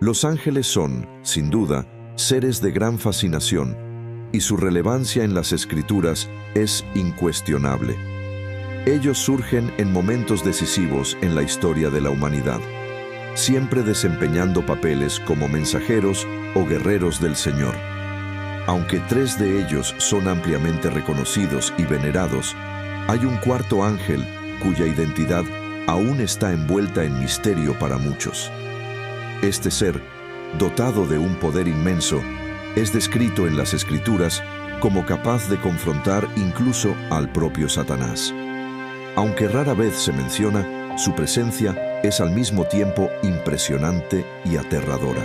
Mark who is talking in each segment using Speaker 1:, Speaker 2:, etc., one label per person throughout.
Speaker 1: Los ángeles son, sin duda, seres de gran fascinación, y su relevancia en las Escrituras es incuestionable. Ellos surgen en momentos decisivos en la historia de la humanidad, siempre desempeñando papeles como mensajeros o guerreros del Señor. Aunque 3 de ellos son ampliamente reconocidos y venerados, hay un cuarto ángel cuya identidad aún está envuelta en misterio para muchos. Este ser, dotado de un poder inmenso, es descrito en las Escrituras como capaz de confrontar incluso al propio Satanás. Aunque rara vez se menciona, su presencia es al mismo tiempo impresionante y aterradora.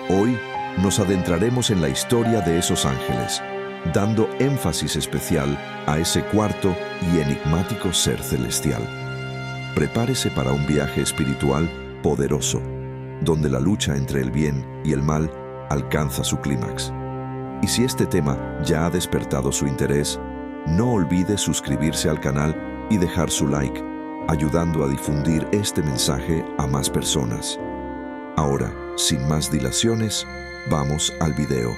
Speaker 1: Hoy nos adentraremos en la historia de esos ángeles, dando énfasis especial a ese cuarto y enigmático ser celestial. Prepárese para un viaje espiritual poderoso, donde la lucha entre el bien y el mal alcanza su clímax. Y si este tema ya ha despertado su interés, no olvide suscribirse al canal y dejar su like, ayudando a difundir este mensaje a más personas. Ahora, sin más dilaciones, vamos al video.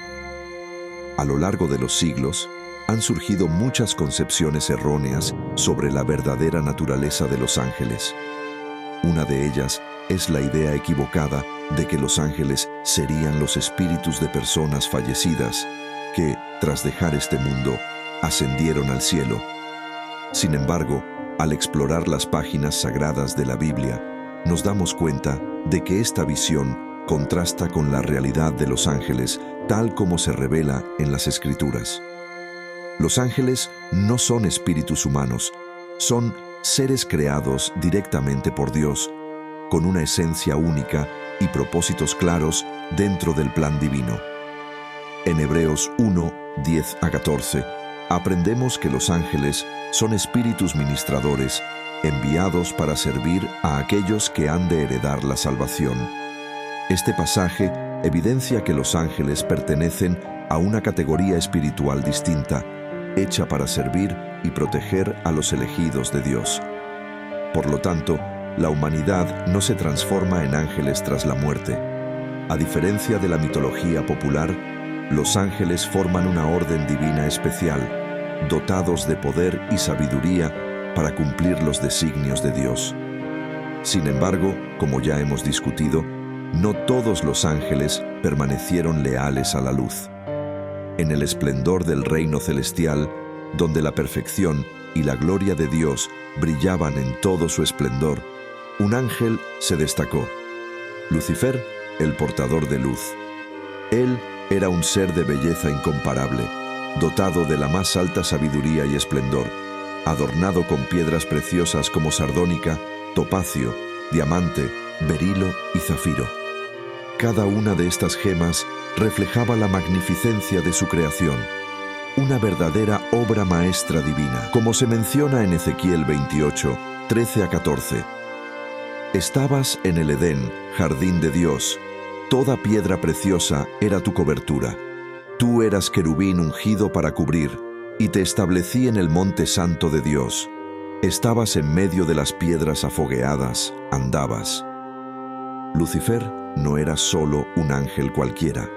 Speaker 1: A lo largo de los siglos, han surgido muchas concepciones erróneas sobre la verdadera naturaleza de los ángeles. Una de ellas es la idea equivocada de que los ángeles serían los espíritus de personas fallecidas que, tras dejar este mundo, ascendieron al cielo. Sin embargo, al explorar las páginas sagradas de la Biblia, nos damos cuenta de que esta visión contrasta con la realidad de los ángeles tal como se revela en las Escrituras. Los ángeles no son espíritus humanos, son seres creados directamente por Dios, con una esencia única y propósitos claros dentro del plan divino. En Hebreos 1, 10 a 14, aprendemos que los ángeles son espíritus ministradores enviados para servir a aquellos que han de heredar la salvación. Este pasaje evidencia que los ángeles pertenecen a una categoría espiritual distinta, hecha para servir y proteger a los elegidos de Dios. Por lo tanto, la humanidad no se transforma en ángeles tras la muerte. A diferencia de la mitología popular, los ángeles forman una orden divina especial, dotados de poder y sabiduría para cumplir los designios de Dios. Sin embargo, como ya hemos discutido, no todos los ángeles permanecieron leales a la luz. En el esplendor del reino celestial, donde la perfección y la gloria de Dios brillaban en todo su esplendor, un ángel se destacó: Lucifer, el portador de luz. Él era un ser de belleza incomparable, dotado de la más alta sabiduría y esplendor, adornado con piedras preciosas como sardónica, topacio, diamante, berilo y zafiro. Cada una de estas gemas reflejaba la magnificencia de su creación, una verdadera obra maestra divina, como se menciona en Ezequiel 28, 13 a 14. Estabas en el Edén, jardín de Dios. Toda piedra preciosa era tu cobertura. Tú eras querubín ungido para cubrir, y te establecí en el monte santo de Dios. Estabas en medio de las piedras afogueadas, andabas. Lucifer no era solo un ángel cualquiera.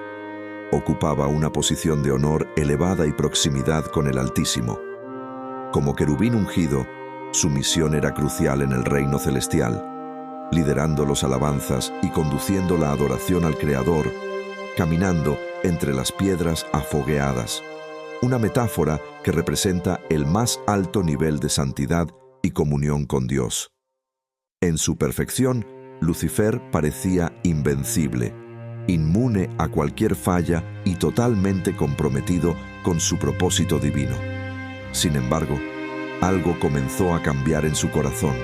Speaker 1: Ocupaba una posición de honor elevada y proximidad con el Altísimo. Como querubín ungido, su misión era crucial en el reino celestial, liderando los alabanzas y conduciendo la adoración al Creador, caminando entre las piedras afogueadas, una metáfora que representa el más alto nivel de santidad y comunión con Dios. En su perfección, Lucifer parecía invencible, inmune a cualquier falla y totalmente comprometido con su propósito divino. Sin embargo, algo comenzó a cambiar en su corazón.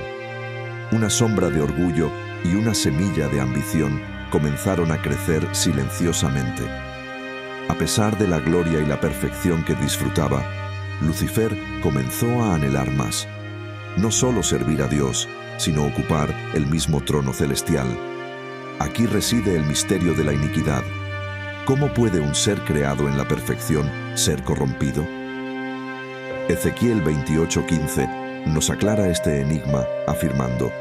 Speaker 1: Una sombra de orgullo y una semilla de ambición comenzaron a crecer silenciosamente. A pesar de la gloria y la perfección que disfrutaba, Lucifer comenzó a anhelar más. No solo servir a Dios, sino ocupar el mismo trono celestial. Aquí reside el misterio de la iniquidad. ¿Cómo puede un ser creado en la perfección ser corrompido? Ezequiel 28:15 nos aclara este enigma afirmando: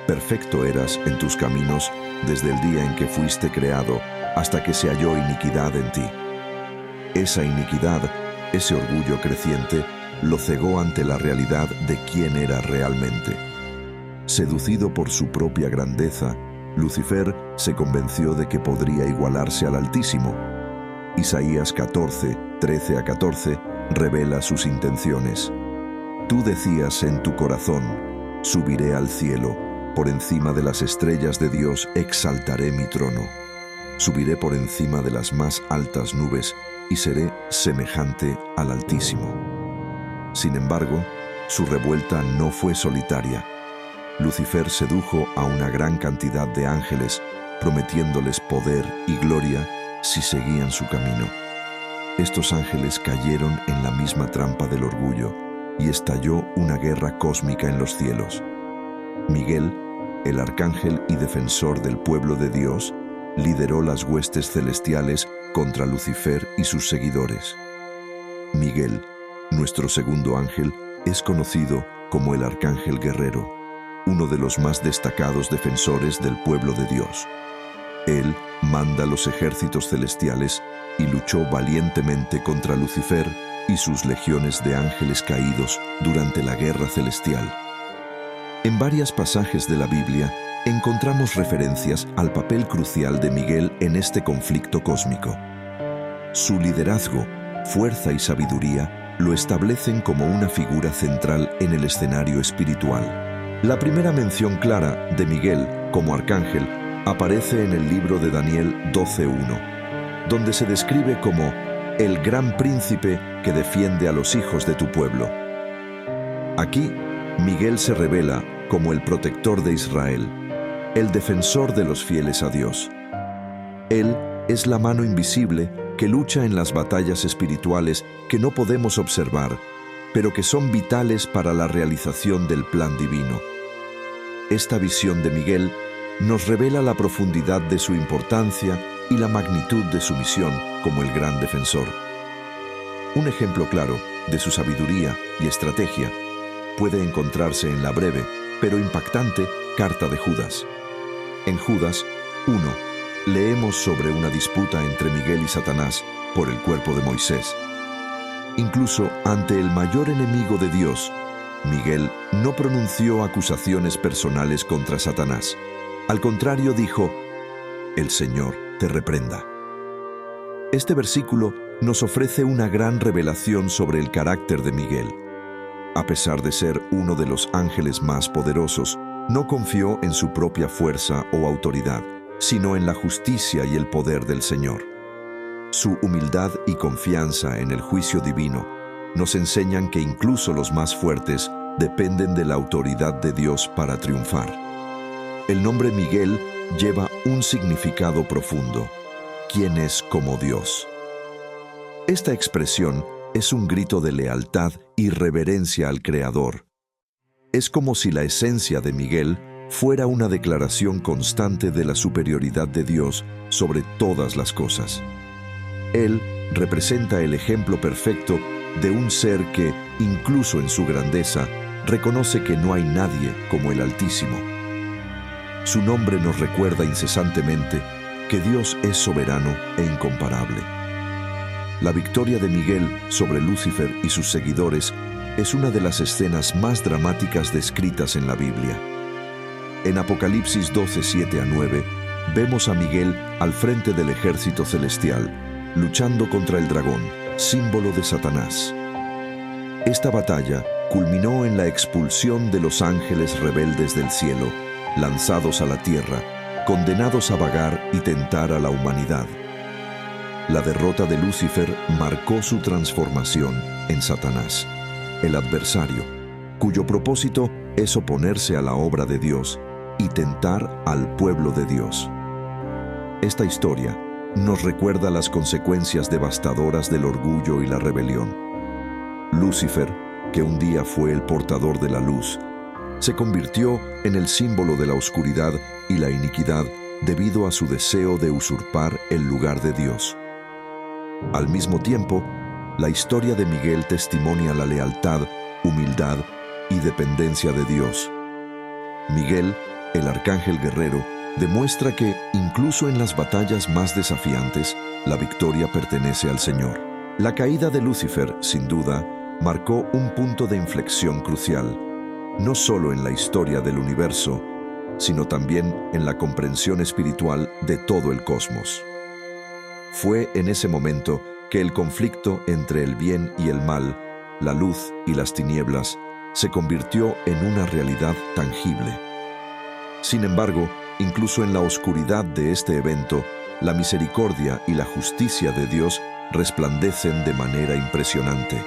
Speaker 1: Perfecto eras en tus caminos desde el día en que fuiste creado hasta que se halló iniquidad en ti. Esa iniquidad, ese orgullo creciente, lo cegó ante la realidad de quién era realmente. Seducido por su propia grandeza, Lucifer se convenció de que podría igualarse al Altísimo. Isaías 14, 13-14, revela sus intenciones. Tú decías en tu corazón: subiré al cielo, por encima de las estrellas de Dios exaltaré mi trono. Subiré por encima de las más altas nubes y seré semejante al Altísimo. Sin embargo, su revuelta no fue solitaria. Lucifer sedujo a una gran cantidad de ángeles, prometiéndoles poder y gloria si seguían su camino. Estos ángeles cayeron en la misma trampa del orgullo y estalló una guerra cósmica en los cielos. Miguel, el arcángel y defensor del pueblo de Dios, lideró las huestes celestiales contra Lucifer y sus seguidores. Miguel, nuestro segundo ángel, es conocido como el arcángel guerrero, uno de los más destacados defensores del pueblo de Dios. Él manda los ejércitos celestiales y luchó valientemente contra Lucifer y sus legiones de ángeles caídos durante la guerra celestial. En varios pasajes de la Biblia encontramos referencias al papel crucial de Miguel en este conflicto cósmico. Su liderazgo, fuerza y sabiduría lo establecen como una figura central en el escenario espiritual. La primera mención clara de Miguel como arcángel aparece en el libro de Daniel 12:1, donde se describe como el gran príncipe que defiende a los hijos de tu pueblo. Aquí, Miguel se revela como el protector de Israel, el defensor de los fieles a Dios. Él es la mano invisible que lucha en las batallas espirituales que no podemos observar, pero que son vitales para la realización del plan divino. Esta visión de Miguel nos revela la profundidad de su importancia y la magnitud de su misión como el gran defensor. Un ejemplo claro de su sabiduría y estrategia puede encontrarse en la breve, pero impactante, carta de Judas. En Judas 1, leemos sobre una disputa entre Miguel y Satanás por el cuerpo de Moisés. Incluso ante el mayor enemigo de Dios, Miguel no pronunció acusaciones personales contra Satanás. Al contrario, dijo: «El Señor te reprenda». Este versículo nos ofrece una gran revelación sobre el carácter de Miguel. A pesar de ser uno de los ángeles más poderosos, no confió en su propia fuerza o autoridad, sino en la justicia y el poder del Señor. Su humildad y confianza en el juicio divino nos enseñan que incluso los más fuertes dependen de la autoridad de Dios para triunfar. El nombre Miguel lleva un significado profundo: ¿quién es como Dios? Esta expresión es un grito de lealtad y reverencia al Creador. Es como si la esencia de Miguel fuera una declaración constante de la superioridad de Dios sobre todas las cosas. Él representa el ejemplo perfecto de un ser que, incluso en su grandeza, reconoce que no hay nadie como el Altísimo. Su nombre nos recuerda incesantemente que Dios es soberano e incomparable. La victoria de Miguel sobre Lucifer y sus seguidores es una de las escenas más dramáticas descritas en la Biblia. En Apocalipsis 12, 7-9, vemos a Miguel al frente del ejército celestial, luchando contra el dragón, símbolo de Satanás. Esta batalla culminó en la expulsión de los ángeles rebeldes del cielo, lanzados a la tierra, condenados a vagar y tentar a la humanidad. La derrota de Lucifer marcó su transformación en Satanás, el adversario, cuyo propósito es oponerse a la obra de Dios y tentar al pueblo de Dios. Esta historia nos recuerda las consecuencias devastadoras del orgullo y la rebelión. Lucifer, que un día fue el portador de la luz, se convirtió en el símbolo de la oscuridad y la iniquidad debido a su deseo de usurpar el lugar de Dios. Al mismo tiempo, la historia de Miguel testimonia la lealtad, humildad y dependencia de Dios. Miguel el arcángel guerrero, demuestra que, incluso en las batallas más desafiantes, la victoria pertenece al Señor. La caída de Lucifer, sin duda, marcó un punto de inflexión crucial, no solo en la historia del universo, sino también en la comprensión espiritual de todo el cosmos. Fue en ese momento que el conflicto entre el bien y el mal, la luz y las tinieblas, se convirtió en una realidad tangible. Sin embargo, incluso en la oscuridad de este evento, la misericordia y la justicia de Dios resplandecen de manera impresionante.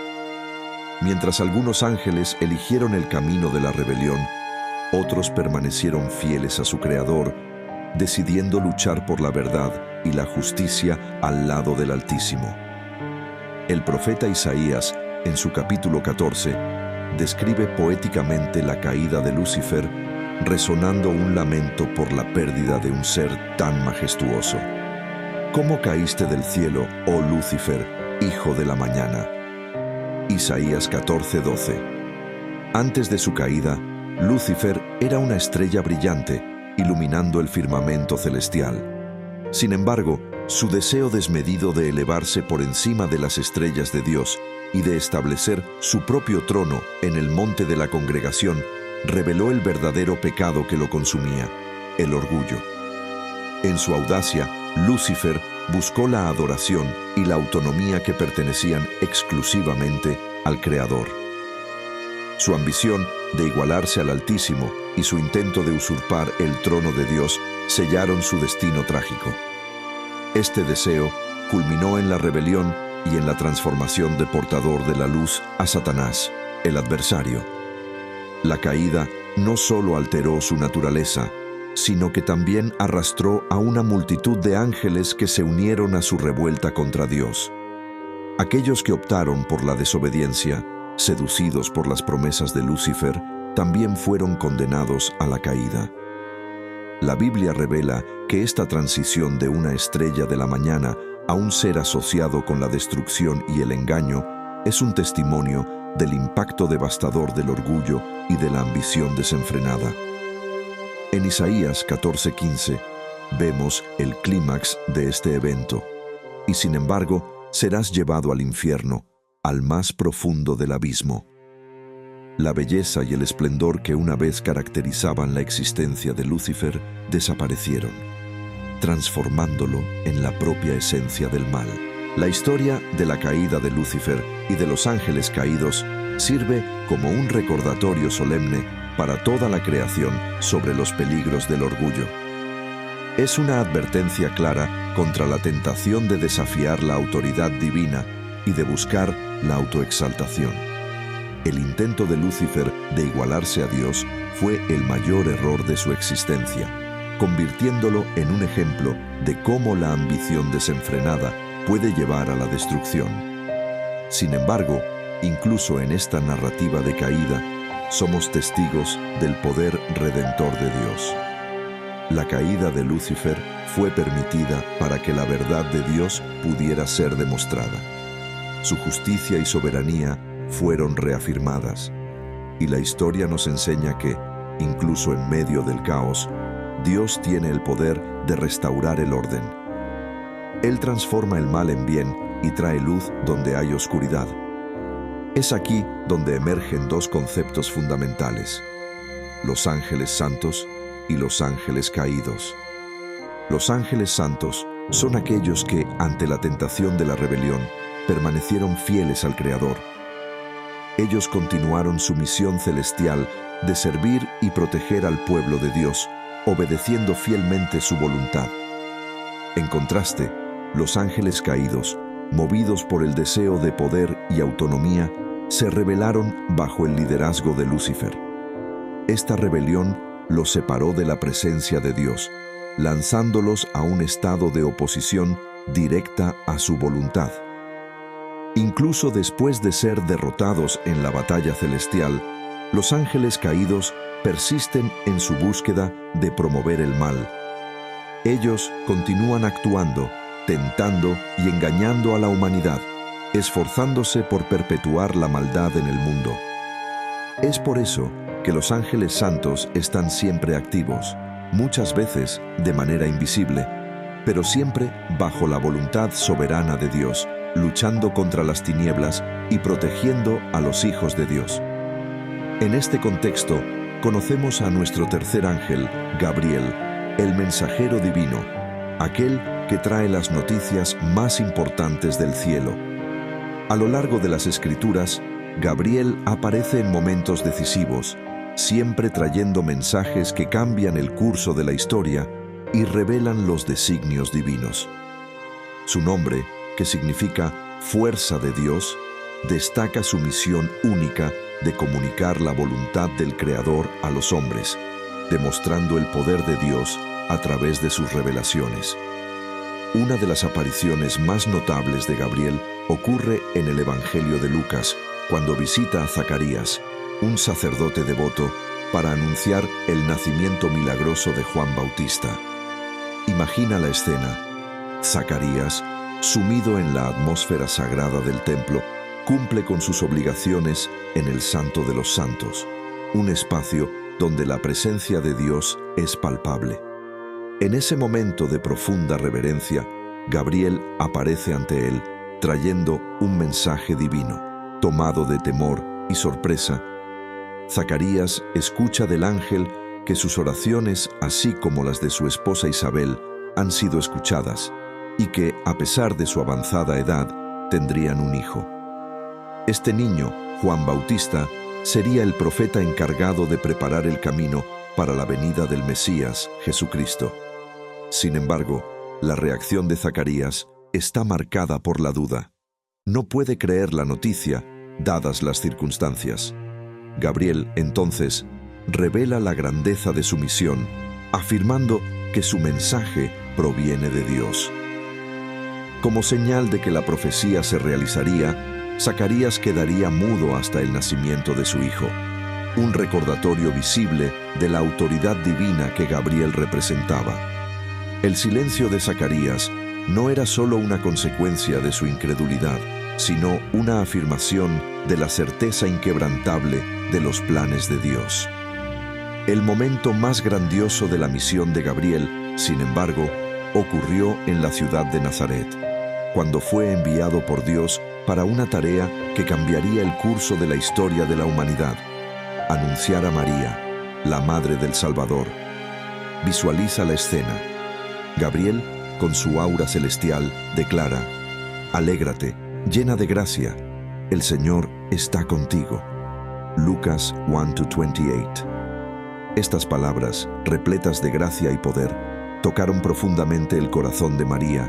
Speaker 1: Mientras algunos ángeles eligieron el camino de la rebelión, otros permanecieron fieles a su Creador, decidiendo luchar por la verdad y la justicia al lado del Altísimo. El profeta Isaías, en su capítulo 14, describe poéticamente la caída de Lucifer, resonando un lamento por la pérdida de un ser tan majestuoso. ¿Cómo caíste del cielo, oh Lucifer, hijo de la mañana? Isaías 14:12. Antes de su caída, Lucifer era una estrella brillante, iluminando el firmamento celestial. Sin embargo, su deseo desmedido de elevarse por encima de las estrellas de Dios y de establecer su propio trono en el monte de la congregación reveló el verdadero pecado que lo consumía, el orgullo. En su audacia, Lucifer buscó la adoración y la autonomía que pertenecían exclusivamente al Creador. Su ambición de igualarse al Altísimo y su intento de usurpar el trono de Dios sellaron su destino trágico. Este deseo culminó en la rebelión y en la transformación de portador de la luz a Satanás, el adversario. La caída no solo alteró su naturaleza, sino que también arrastró a una multitud de ángeles que se unieron a su revuelta contra Dios. Aquellos que optaron por la desobediencia, seducidos por las promesas de Lucifer, también fueron condenados a la caída. La Biblia revela que esta transición de una estrella de la mañana a un ser asociado con la destrucción y el engaño es un testimonio del impacto devastador del orgullo y de la ambición desenfrenada. En Isaías 14:15 vemos el clímax de este evento, y sin embargo serás llevado al infierno, al más profundo del abismo. La belleza y el esplendor que una vez caracterizaban la existencia de Lucifer desaparecieron, transformándolo en la propia esencia del mal. La historia de la caída de Lucifer y de los ángeles caídos sirve como un recordatorio solemne para toda la creación sobre los peligros del orgullo. Es una advertencia clara contra la tentación de desafiar la autoridad divina y de buscar la autoexaltación. El intento de Lucifer de igualarse a Dios fue el mayor error de su existencia, convirtiéndolo en un ejemplo de cómo la ambición desenfrenada puede llevar a la destrucción. Sin embargo, incluso en esta narrativa de caída, somos testigos del poder redentor de Dios. La caída de Lucifer fue permitida para que la verdad de Dios pudiera ser demostrada. Su justicia y soberanía fueron reafirmadas, y la historia nos enseña que, incluso en medio del caos, Dios tiene el poder de restaurar el orden. Él transforma el mal en bien y trae luz donde hay oscuridad. Es aquí donde emergen dos conceptos fundamentales: los ángeles santos y los ángeles caídos. Los ángeles santos son aquellos que, ante la tentación de la rebelión, permanecieron fieles al Creador. Ellos continuaron su misión celestial de servir y proteger al pueblo de Dios, obedeciendo fielmente su voluntad. En contraste, los ángeles caídos, movidos por el deseo de poder y autonomía, se rebelaron bajo el liderazgo de Lucifer. Esta rebelión los separó de la presencia de Dios, lanzándolos a un estado de oposición directa a su voluntad. Incluso después de ser derrotados en la batalla celestial, los ángeles caídos persisten en su búsqueda de promover el mal. Ellos continúan actuando, tentando y engañando a la humanidad, esforzándose por perpetuar la maldad en el mundo. Es por eso que los ángeles santos están siempre activos, muchas veces de manera invisible, pero siempre bajo la voluntad soberana de Dios, luchando contra las tinieblas y protegiendo a los hijos de Dios. En este contexto, conocemos a nuestro tercer ángel, Gabriel, el mensajero divino, aquel que trae las noticias más importantes del cielo. A lo largo de las Escrituras, Gabriel aparece en momentos decisivos, siempre trayendo mensajes que cambian el curso de la historia y revelan los designios divinos. Su nombre, que significa fuerza de Dios, destaca su misión única de comunicar la voluntad del Creador a los hombres, demostrando el poder de Dios a través de sus revelaciones. Una de las apariciones más notables de Gabriel ocurre en el Evangelio de Lucas, cuando visita a Zacarías, un sacerdote devoto, para anunciar el nacimiento milagroso de Juan Bautista. Imagina la escena. Zacarías, sumido en la atmósfera sagrada del templo, cumple con sus obligaciones en el Santo de los Santos, un espacio donde la presencia de Dios es palpable. En ese momento de profunda reverencia, Gabriel aparece ante él, trayendo un mensaje divino. Tomado de temor y sorpresa, Zacarías escucha del ángel que sus oraciones, así como las de su esposa Isabel, han sido escuchadas y que, a pesar de su avanzada edad, tendrían un hijo. Este niño, Juan Bautista, sería el profeta encargado de preparar el camino para la venida del Mesías, Jesucristo. Sin embargo, la reacción de Zacarías está marcada por la duda. No puede creer la noticia, dadas las circunstancias. Gabriel, entonces, revela la grandeza de su misión, afirmando que su mensaje proviene de Dios. Como señal de que la profecía se realizaría, Zacarías quedaría mudo hasta el nacimiento de su hijo, un recordatorio visible de la autoridad divina que Gabriel representaba. El silencio de Zacarías no era solo una consecuencia de su incredulidad, sino una afirmación de la certeza inquebrantable de los planes de Dios. El momento más grandioso de la misión de Gabriel, sin embargo, ocurrió en la ciudad de Nazaret, cuando fue enviado por Dios para una tarea que cambiaría el curso de la historia de la humanidad: anunciar a María, la madre del Salvador. Visualiza la escena. Gabriel, con su aura celestial, declara: «Alégrate, llena de gracia, el Señor está contigo». Lucas 1:28. Estas palabras, repletas de gracia y poder, tocaron profundamente el corazón de María,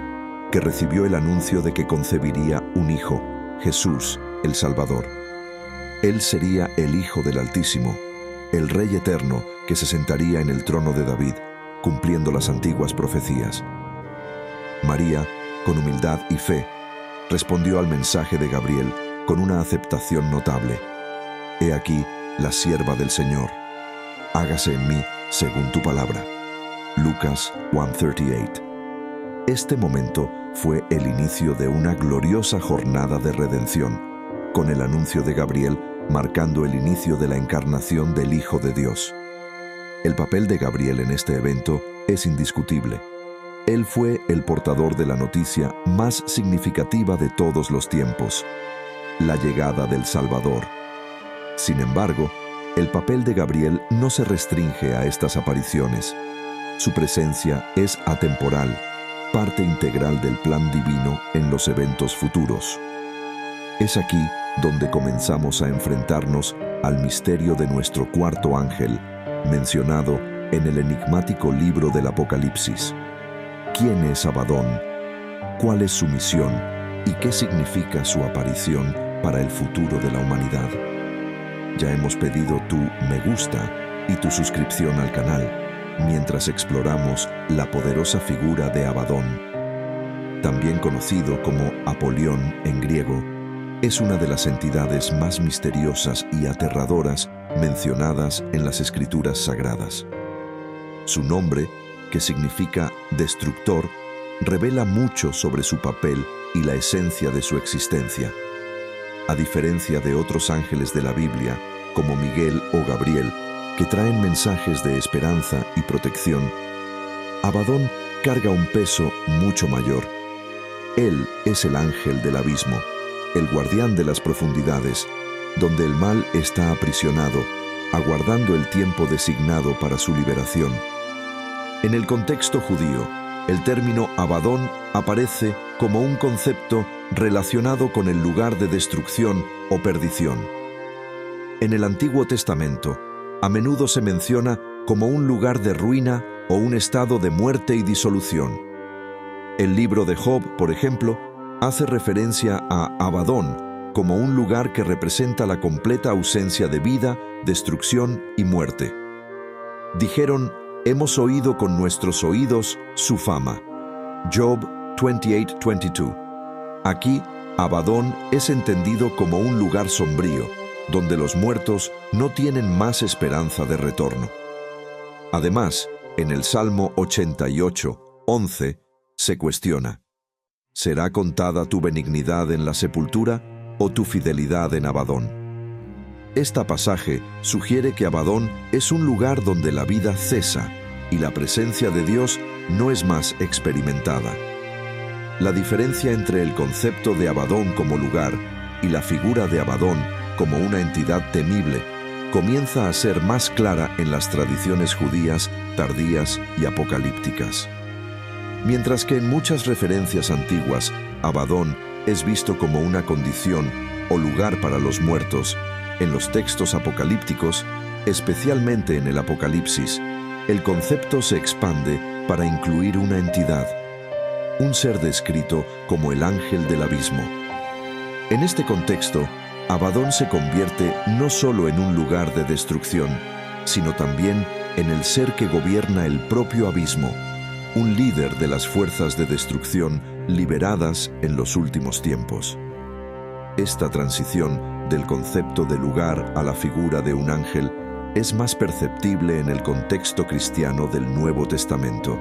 Speaker 1: que recibió el anuncio de que concebiría un hijo, Jesús, el Salvador. Él sería el Hijo del Altísimo, el Rey eterno que se sentaría en el trono de David, cumpliendo las antiguas profecías. María, con humildad y fe, respondió al mensaje de Gabriel con una aceptación notable. «He aquí la sierva del Señor. Hágase en mí según tu palabra». Lucas 1:38. Este momento fue el inicio de una gloriosa jornada de redención, con el anuncio de Gabriel marcando el inicio de la encarnación del Hijo de Dios. El papel de Gabriel en este evento es indiscutible. Él fue el portador de la noticia más significativa de todos los tiempos: la llegada del Salvador. Sin embargo, el papel de Gabriel no se restringe a estas apariciones. Su presencia es atemporal, parte integral del plan divino en los eventos futuros. Es aquí donde comenzamos a enfrentarnos al misterio de nuestro cuarto ángel, mencionado en el enigmático libro del Apocalipsis. ¿Quién es Abadón? ¿Cuál es su misión? ¿Y qué significa su aparición para el futuro de la humanidad? Ya hemos pedido tu me gusta y tu suscripción al canal, mientras exploramos la poderosa figura de Abadón. También conocido como Apolión en griego, es una de las entidades más misteriosas y aterradoras mencionadas en las Escrituras sagradas. Su nombre, que significa destructor, revela mucho sobre su papel y la esencia de su existencia. A diferencia de otros ángeles de la Biblia, como Miguel o Gabriel, que traen mensajes de esperanza y protección, Abadón carga un peso mucho mayor. Él es el ángel del abismo, el guardián de las profundidades, donde el mal está aprisionado, aguardando el tiempo designado para su liberación. En el contexto judío, el término Abadón aparece como un concepto relacionado con el lugar de destrucción o perdición. En el Antiguo Testamento, a menudo se menciona como un lugar de ruina o un estado de muerte y disolución. El libro de Job, por ejemplo, hace referencia a Abadón como un lugar que representa la completa ausencia de vida, destrucción y muerte. Dijeron: hemos oído con nuestros oídos su fama. Job 28:22. Aquí, Abadón es entendido como un lugar sombrío, donde los muertos no tienen más esperanza de retorno. Además, en el Salmo 88:11 se cuestiona: ¿será contada tu benignidad en la sepultura o tu fidelidad en Abadón? Este pasaje sugiere que Abadón es un lugar donde la vida cesa y la presencia de Dios no es más experimentada. La diferencia entre el concepto de Abadón como lugar y la figura de Abadón como una entidad temible comienza a ser más clara en las tradiciones judías tardías y apocalípticas. Mientras que en muchas referencias antiguas, Abadón es visto como una condición o lugar para los muertos, en los textos apocalípticos, especialmente en el Apocalipsis, el concepto se expande para incluir una entidad, un ser descrito como el ángel del abismo. En este contexto, Abadón se convierte no solo en un lugar de destrucción, sino también en el ser que gobierna el propio abismo, un líder de las fuerzas de destrucción liberadas en los últimos tiempos. Esta transición del concepto de lugar a la figura de un ángel es más perceptible en el contexto cristiano del Nuevo Testamento.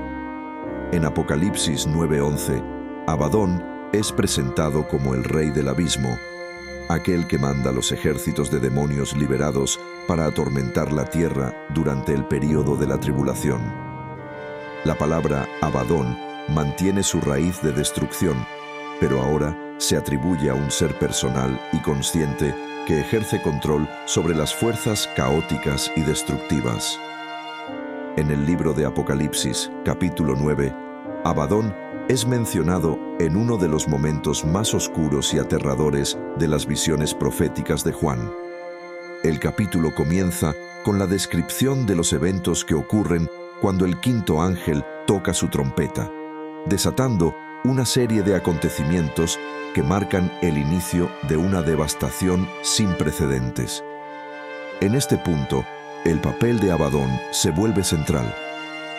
Speaker 1: En Apocalipsis 9:11, Abadón es presentado como el rey del abismo, aquel que manda los ejércitos de demonios liberados para atormentar la tierra durante el período de la tribulación. La palabra Abadón mantiene su raíz de destrucción, pero ahora se atribuye a un ser personal y consciente que ejerce control sobre las fuerzas caóticas y destructivas. En el libro de Apocalipsis, capítulo 9, Abadón es mencionado en uno de los momentos más oscuros y aterradores de las visiones proféticas de Juan. El capítulo comienza con la descripción de los eventos que ocurren cuando el quinto ángel toca su trompeta, desatando una serie de acontecimientos que marcan el inicio de una devastación sin precedentes. En este punto, el papel de Abadón se vuelve central,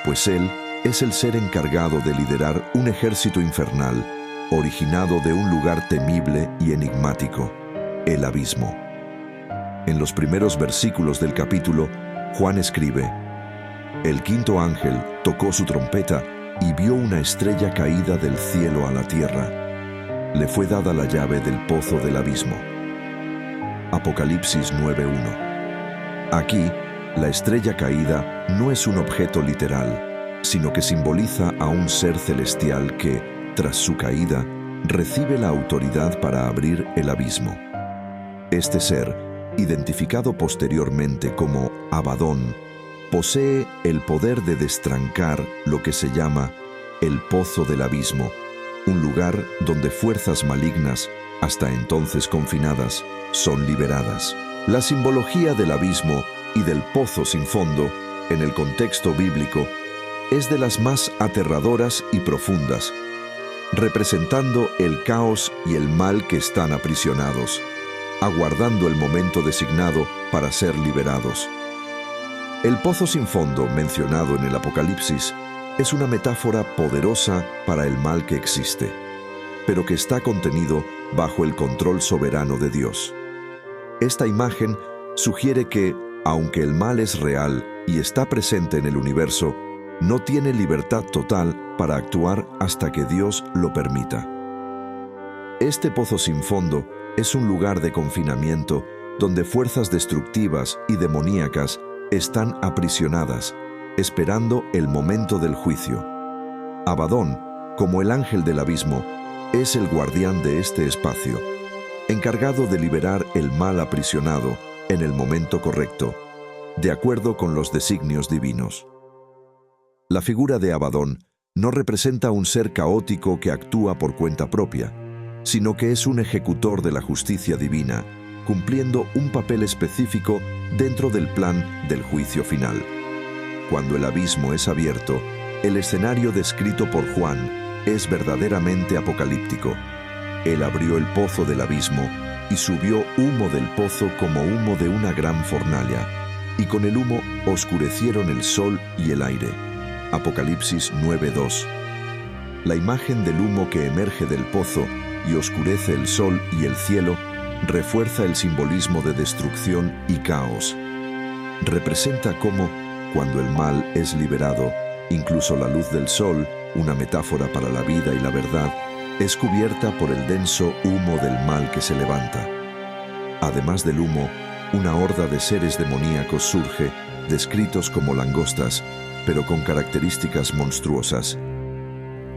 Speaker 1: pues él es el ser encargado de liderar un ejército infernal originado de un lugar temible y enigmático, el abismo. En los primeros versículos del capítulo, Juan escribe: el quinto ángel tocó su trompeta y vio una estrella caída del cielo a la tierra. Le fue dada la llave del pozo del abismo. Apocalipsis 9:1. Aquí, la estrella caída no es un objeto literal, sino que simboliza a un ser celestial que, tras su caída, recibe la autoridad para abrir el abismo. Este ser, identificado posteriormente como Abadón, posee el poder de destrancar lo que se llama el pozo del abismo, un lugar donde fuerzas malignas, hasta entonces confinadas, son liberadas. La simbología del abismo y del pozo sin fondo, en el contexto bíblico, es de las más aterradoras y profundas, representando el caos y el mal que están aprisionados, aguardando el momento designado para ser liberados. El pozo sin fondo mencionado en el Apocalipsis es una metáfora poderosa para el mal que existe, pero que está contenido bajo el control soberano de Dios. Esta imagen sugiere que, aunque el mal es real y está presente en el universo, no tiene libertad total para actuar hasta que Dios lo permita. Este pozo sin fondo es un lugar de confinamiento donde fuerzas destructivas y demoníacas están aprisionadas, esperando el momento del juicio. Abadón, como el ángel del abismo, es el guardián de este espacio, encargado de liberar el mal aprisionado en el momento correcto, de acuerdo con los designios divinos. La figura de Abadón no representa un ser caótico que actúa por cuenta propia, sino que es un ejecutor de la justicia divina, cumpliendo un papel específico dentro del plan del juicio final. Cuando el abismo es abierto, el escenario descrito por Juan es verdaderamente apocalíptico. Él abrió el pozo del abismo y subió humo del pozo como humo de una gran fornalla, y con el humo oscurecieron el sol y el aire. Apocalipsis 9:2. La imagen del humo que emerge del pozo y oscurece el sol y el cielo refuerza el simbolismo de destrucción y caos. Representa cómo, cuando el mal es liberado, incluso la luz del sol, una metáfora para la vida y la verdad, es cubierta por el denso humo del mal que se levanta. Además del humo, una horda de seres demoníacos surge, descritos como langostas, pero con características monstruosas.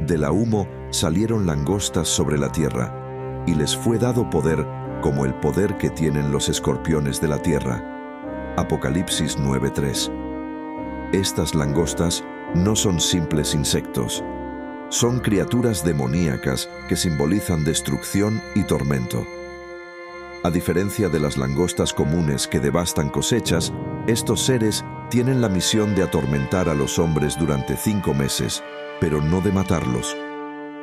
Speaker 1: De la humo salieron langostas sobre la tierra, y les fue dado poder como el poder que tienen los escorpiones de la tierra. Apocalipsis 9:3. Estas langostas no son simples insectos. Son criaturas demoníacas que simbolizan destrucción y tormento. A diferencia de las langostas comunes que devastan cosechas, estos seres tienen la misión de atormentar a los hombres durante 5 meses, pero no de matarlos.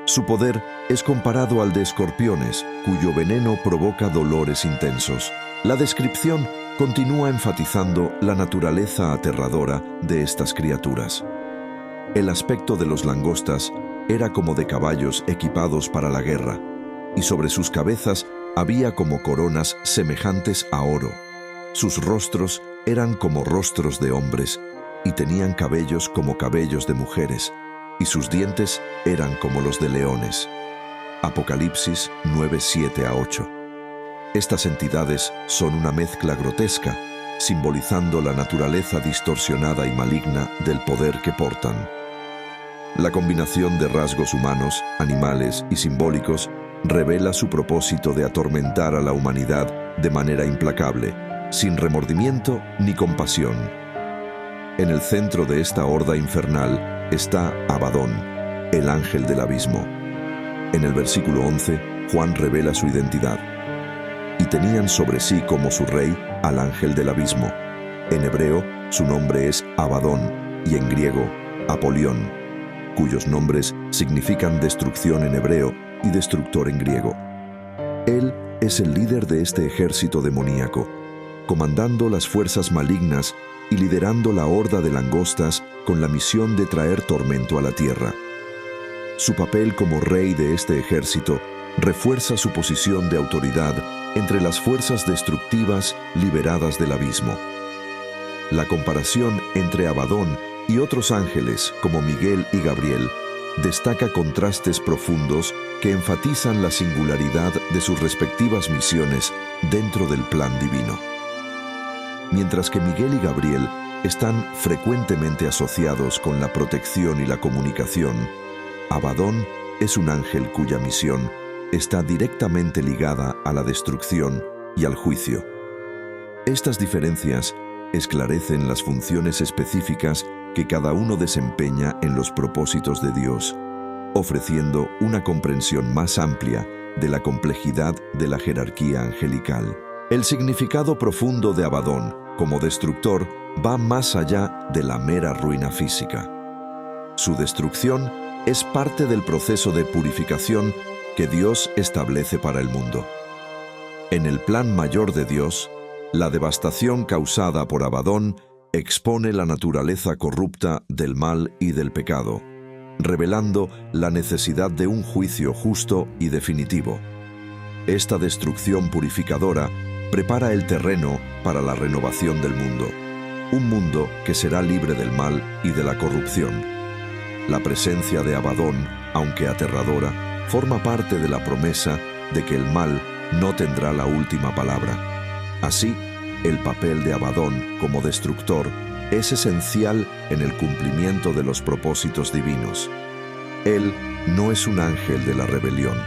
Speaker 1: Su poder es comparado al de escorpiones, cuyo veneno provoca dolores intensos. La descripción continúa enfatizando la naturaleza aterradora de estas criaturas. El aspecto de los langostas era como de caballos equipados para la guerra, y sobre sus cabezas había como coronas semejantes a oro. Sus rostros eran como rostros de hombres, y tenían cabellos como cabellos de mujeres, y sus dientes eran como los de leones. Apocalipsis 9:7-8. Estas entidades son una mezcla grotesca, simbolizando la naturaleza distorsionada y maligna del poder que portan. La combinación de rasgos humanos, animales y simbólicos revela su propósito de atormentar a la humanidad de manera implacable, sin remordimiento ni compasión. En el centro de esta horda infernal está Abadón, el ángel del abismo. En el versículo 11, Juan revela su identidad. Y tenían sobre sí como su rey al ángel del abismo. En hebreo, su nombre es Abadón, y en griego, Apolión, cuyos nombres significan destrucción en hebreo y destructor en griego. Él es el líder de este ejército demoníaco, comandando las fuerzas malignas y liderando la horda de langostas con la misión de traer tormento a la tierra. Su papel como rey de este ejército refuerza su posición de autoridad entre las fuerzas destructivas liberadas del abismo. La comparación entre Abadón y otros ángeles como Miguel y Gabriel destaca contrastes profundos que enfatizan la singularidad de sus respectivas misiones dentro del plan divino. Mientras que Miguel y Gabriel están frecuentemente asociados con la protección y la comunicación, Abadón es un ángel cuya misión está directamente ligada a la destrucción y al juicio. Estas diferencias esclarecen las funciones específicas que cada uno desempeña en los propósitos de Dios, ofreciendo una comprensión más amplia de la complejidad de la jerarquía angelical. El significado profundo de Abadón como destructor va más allá de la mera ruina física. Su destrucción es parte del proceso de purificación que Dios establece para el mundo. En el plan mayor de Dios, la devastación causada por Abadón expone la naturaleza corrupta del mal y del pecado, revelando la necesidad de un juicio justo y definitivo. Esta destrucción purificadora prepara el terreno para la renovación del mundo, un mundo que será libre del mal y de la corrupción. La presencia de Abadón, aunque aterradora, forma parte de la promesa de que el mal no tendrá la última palabra. Así, el papel de Abadón como destructor es esencial en el cumplimiento de los propósitos divinos. Él no es un ángel de la rebelión,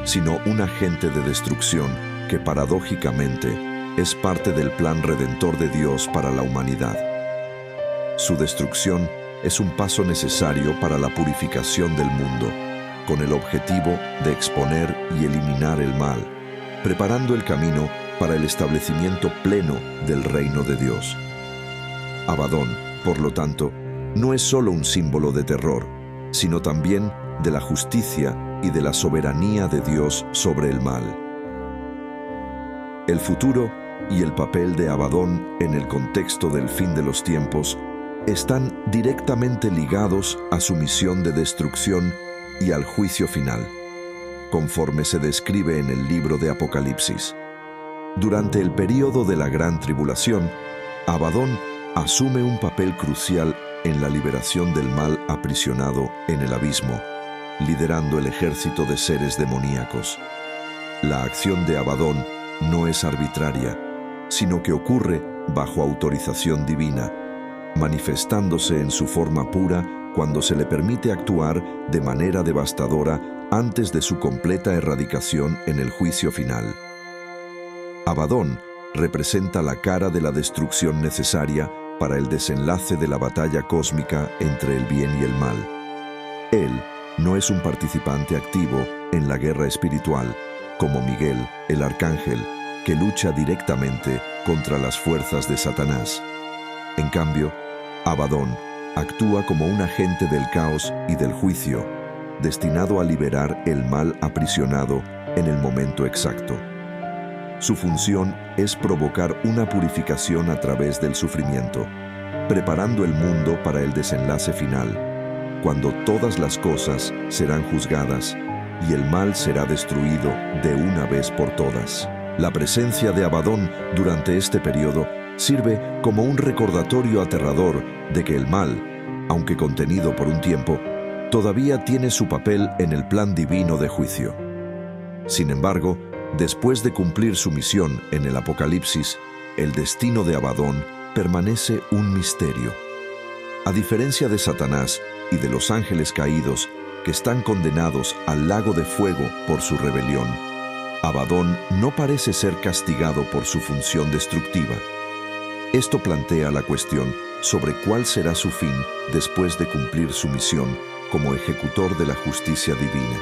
Speaker 1: sino un agente de destrucción que paradójicamente es parte del plan redentor de Dios para la humanidad. Su destrucción es un paso necesario para la purificación del mundo, con el objetivo de exponer y eliminar el mal, preparando el camino para el establecimiento pleno del reino de Dios. Abadón, por lo tanto, no es solo un símbolo de terror, sino también de la justicia y de la soberanía de Dios sobre el mal. El futuro y el papel de Abadón en el contexto del fin de los tiempos están directamente ligados a su misión de destrucción y al juicio final, conforme se describe en el libro de Apocalipsis. Durante el período de la Gran Tribulación, Abadón asume un papel crucial en la liberación del mal aprisionado en el abismo, liderando el ejército de seres demoníacos. La acción de Abadón no es arbitraria, sino que ocurre bajo autorización divina, manifestándose en su forma pura cuando se le permite actuar de manera devastadora antes de su completa erradicación en el juicio final. Abadón representa la cara de la destrucción necesaria para el desenlace de la batalla cósmica entre el bien y el mal. Él no es un participante activo en la guerra espiritual, como Miguel, el arcángel, que lucha directamente contra las fuerzas de Satanás. En cambio, Abadón actúa como un agente del caos y del juicio, destinado a liberar el mal aprisionado en el momento exacto. Su función es provocar una purificación a través del sufrimiento, preparando el mundo para el desenlace final, cuando todas las cosas serán juzgadas y el mal será destruido de una vez por todas. La presencia de Abadón durante este periodo sirve como un recordatorio aterrador de que el mal, aunque contenido por un tiempo, todavía tiene su papel en el plan divino de juicio. Sin embargo, después de cumplir su misión en el Apocalipsis, el destino de Abadón permanece un misterio. A diferencia de Satanás y de los ángeles caídos, que están condenados al lago de fuego por su rebelión, Abadón no parece ser castigado por su función destructiva. Esto plantea la cuestión sobre cuál será su fin después de cumplir su misión como ejecutor de la justicia divina.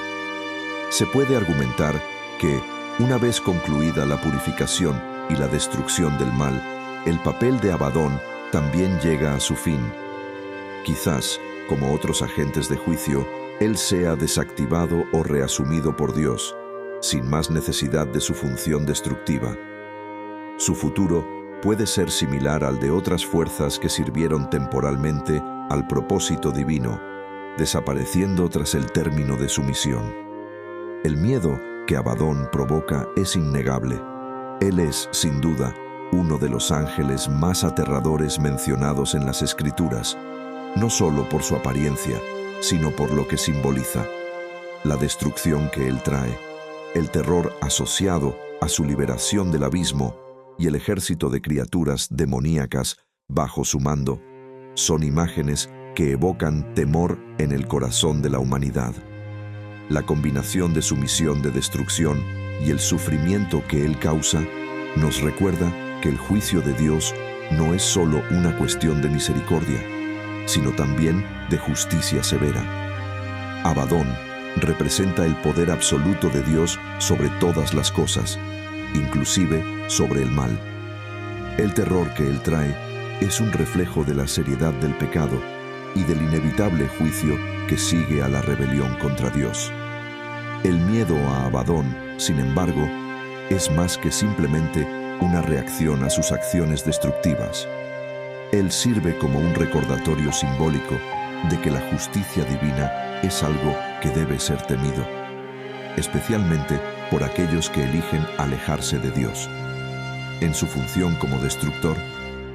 Speaker 1: Se puede argumentar que, una vez concluida la purificación y la destrucción del mal, el papel de Abadón también llega a su fin. Quizás, como otros agentes de juicio, él sea desactivado o reasumido por Dios, sin más necesidad de su función destructiva. Su futuro puede ser similar al de otras fuerzas que sirvieron temporalmente al propósito divino, desapareciendo tras el término de su misión. El miedo que Abadón provoca es innegable. Él es, sin duda, uno de los ángeles más aterradores mencionados en las Escrituras, no solo por su apariencia, sino por lo que simboliza: la destrucción que él trae, el terror asociado a su liberación del abismo y el ejército de criaturas demoníacas bajo su mando, son imágenes que evocan temor en el corazón de la humanidad. La combinación de su misión de destrucción y el sufrimiento que él causa nos recuerda que el juicio de Dios no es solo una cuestión de misericordia, sino también de justicia severa. Abadón representa el poder absoluto de Dios sobre todas las cosas, inclusive sobre el mal. El terror que él trae es un reflejo de la seriedad del pecado y del inevitable juicio que sigue a la rebelión contra Dios. El miedo a Abadón, sin embargo, es más que simplemente una reacción a sus acciones destructivas. Él sirve como un recordatorio simbólico de que la justicia divina es algo que debe ser temido, especialmente por aquellos que eligen alejarse de Dios. En su función como destructor,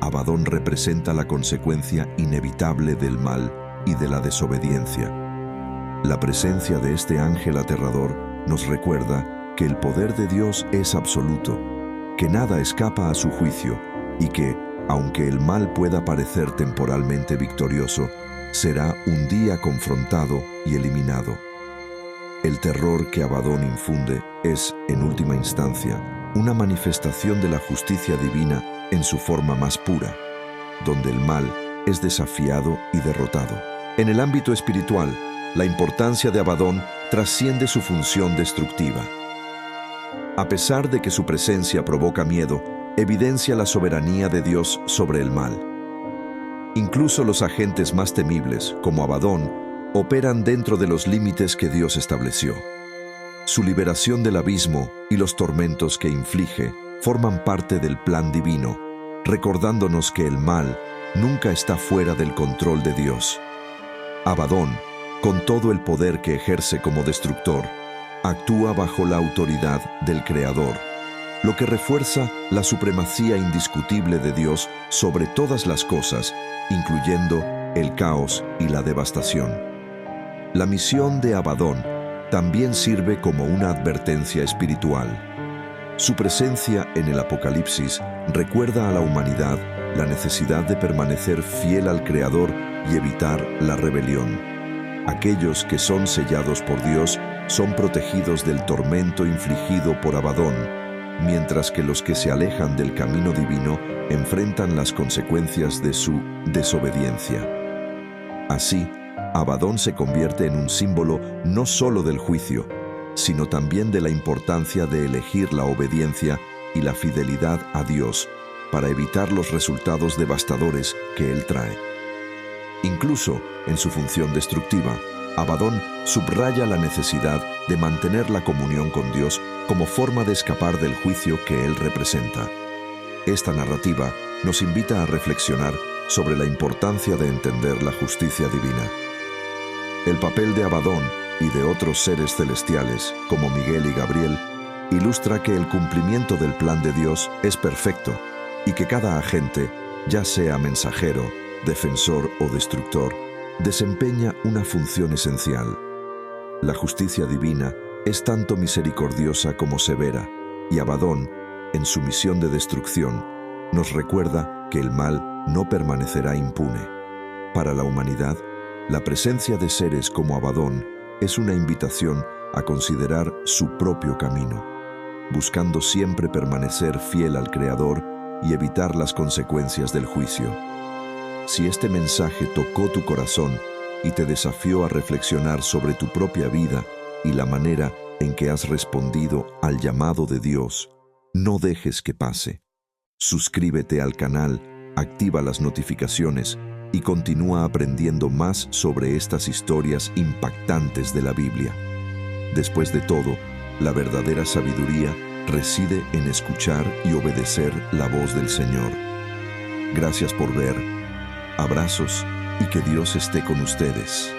Speaker 1: Abadón representa la consecuencia inevitable del mal y de la desobediencia. La presencia de este ángel aterrador nos recuerda que el poder de Dios es absoluto que nada escapa a su juicio y que, aunque el mal pueda parecer temporalmente victorioso, será un día confrontado y eliminado. El terror que Abadón infunde es, en última instancia, una manifestación de la justicia divina en su forma más pura, donde el mal es desafiado y derrotado. En el ámbito espiritual, la importancia de Abadón trasciende su función destructiva. A pesar de que su presencia provoca miedo, evidencia la soberanía de Dios sobre el mal. Incluso los agentes más temibles, como Abadón, operan dentro de los límites que Dios estableció. Su liberación del abismo y los tormentos que inflige forman parte del plan divino, recordándonos que el mal nunca está fuera del control de Dios. Abadón, con todo el poder que ejerce como destructor, actúa bajo la autoridad del Creador, lo que refuerza la supremacía indiscutible de Dios sobre todas las cosas, incluyendo el caos y la devastación. La misión de Abadón también sirve como una advertencia espiritual. Su presencia en el Apocalipsis recuerda a la humanidad la necesidad de permanecer fiel al Creador y evitar la rebelión. Aquellos que son sellados por Dios son protegidos del tormento infligido por Abadón, mientras que los que se alejan del camino divino enfrentan las consecuencias de su desobediencia. Así, Abadón se convierte en un símbolo no solo del juicio, sino también de la importancia de elegir la obediencia y la fidelidad a Dios para evitar los resultados devastadores que Él trae. Incluso en su función destructiva, Abadón subraya la necesidad de mantener la comunión con Dios como forma de escapar del juicio que Él representa. Esta narrativa nos invita a reflexionar sobre la importancia de entender la justicia divina. El papel de Abadón y de otros seres celestiales, como Miguel y Gabriel, ilustra que el cumplimiento del plan de Dios es perfecto y que cada agente, ya sea mensajero, defensor o destructor, desempeña una función esencial. La justicia divina es tanto misericordiosa como severa, y Abadón, en su misión de destrucción, nos recuerda que el mal no permanecerá impune. Para la humanidad, la presencia de seres como Abadón es una invitación a considerar su propio camino, buscando siempre permanecer fiel al Creador y evitar las consecuencias del juicio. Si este mensaje tocó tu corazón y te desafió a reflexionar sobre tu propia vida y la manera en que has respondido al llamado de Dios, no dejes que pase. Suscríbete al canal, activa las notificaciones y continúa aprendiendo más sobre estas historias impactantes de la Biblia. Después de todo, la verdadera sabiduría reside en escuchar y obedecer la voz del Señor. Gracias por ver. Abrazos y que Dios esté con ustedes.